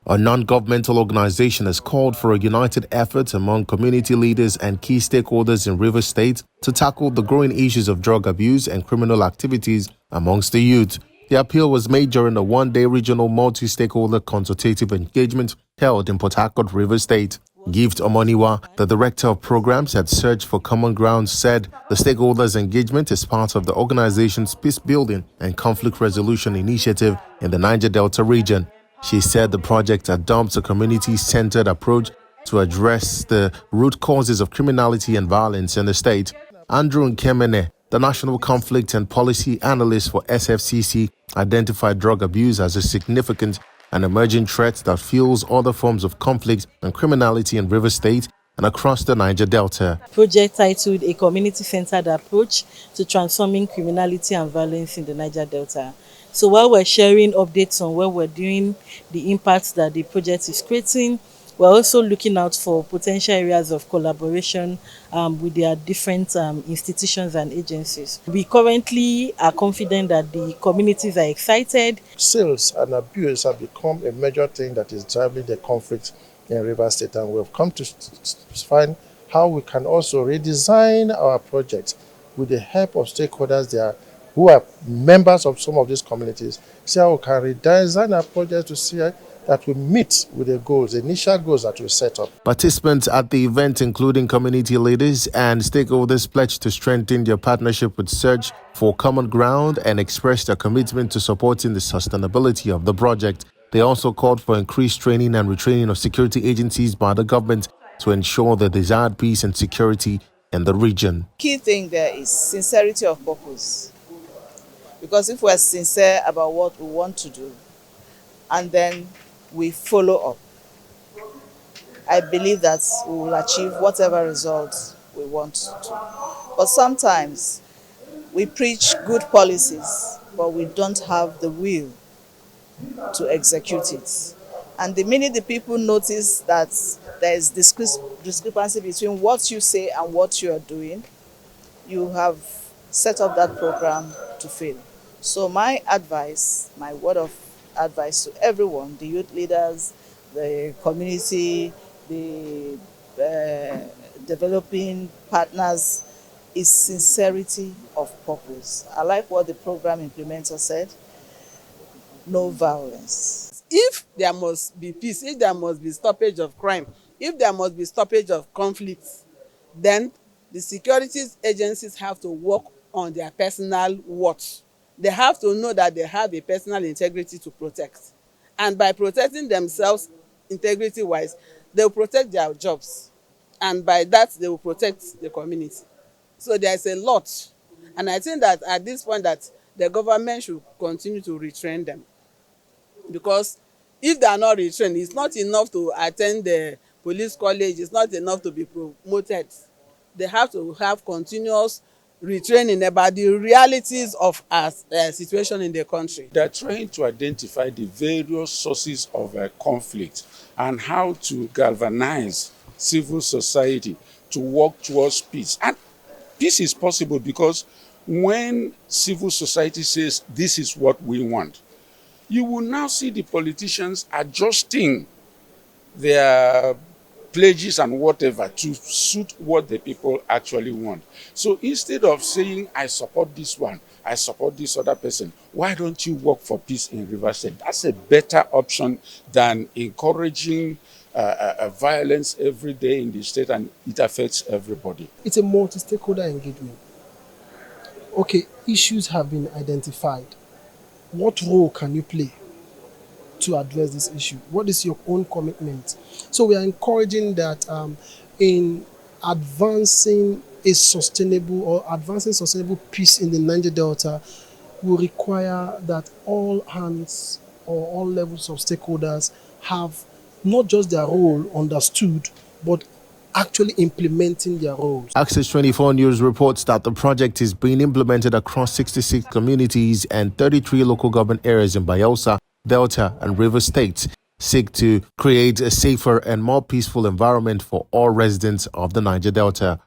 A non-governmental organization has called for a united effort among community leaders and key stakeholders in Rivers State to tackle the growing issues of drug abuse and criminal activities amongst the youth. The appeal was made during a one-day regional multi-stakeholder consultative engagement held in Port Harcourt, Rivers State. Gift Omoniwa, the director of programs at Search for Common Ground, said the stakeholders' engagement is part of the organization's peace-building and conflict resolution initiative in the Niger Delta region. She said the project adopts a community-centered approach to address the root causes of criminality and violence in the state. Andrew Nkemene, the National Conflict and Policy Analyst for SFCC, identified drug abuse as a significant and emerging threat that fuels other forms of conflict and criminality in Rivers State and across the Niger Delta. Project titled A Community-Centered Approach to Transforming Criminality and Violence in the Niger Delta. So while we're sharing updates on what we're doing, the impacts that the project is creating, we're also looking out for potential areas of collaboration with their different institutions and agencies. We currently are confident that the communities are excited. Sales and abuse have become a major thing that is driving the conflict in Rivers State, and we've come to find how we can also redesign our project with the help of stakeholders there who are members of some of these communities. See how we can redesign our project to see that we meet with the goals, the initial goals that we set up. Participants at the event, including community leaders and stakeholders, pledged to strengthen their partnership with Search for Common Ground and expressed their commitment to supporting the sustainability of the project. They also called for increased training and retraining of security agencies by the government to ensure the desired peace and security in the region. Key thing there is sincerity of purpose. Because if we're sincere about what we want to do and then we follow up, I believe that we will achieve whatever results we want to. But sometimes we preach good policies, but we don't have the will to execute it. And the minute the people notice that there is discrepancy between what you say and what you are doing, you have set up that program to fail. So my advice, my word of advice to everyone, the youth leaders, the community, the developing partners, is sincerity of purpose. I like what the program implementer said, no violence. If there must be peace, if there must be stoppage of crime, if there must be stoppage of conflicts, then the security agencies have to work on their personal worth. They have to know that they have a personal integrity to protect. And by protecting themselves integrity-wise, they will protect their jobs. And by that, they will protect the community. So there's a lot. And I think that at this point that the government should continue to retrain them. Because if they are not retrained, it's not enough to attend the police college, it's not enough to be promoted. They have to have continuous retraining about the realities of our situation in the country. They're trying to identify the various sources of conflict and how to galvanize civil society to work towards peace. And peace is possible because when civil society says this is what we want, you will now see the politicians adjusting their pledges and whatever to suit what the people actually want. So instead of saying, I support this one, I support this other person, why don't you work for peace in Rivers State? That's a better option than encouraging violence every day in the state, and it affects everybody. It's a multi-stakeholder engagement. Okay, issues have been identified. What role can you play to address this issue? What is your own commitment? So we are encouraging that in advancing sustainable peace in the Niger Delta will require that all hands or all levels of stakeholders have not just their role understood, but actually implementing their roles. Access 24 News reports that the project is being implemented across 66 communities and 33 local government areas in Bayelsa, Delta, and Rivers States, seek to create a safer and more peaceful environment for all residents of the Niger Delta.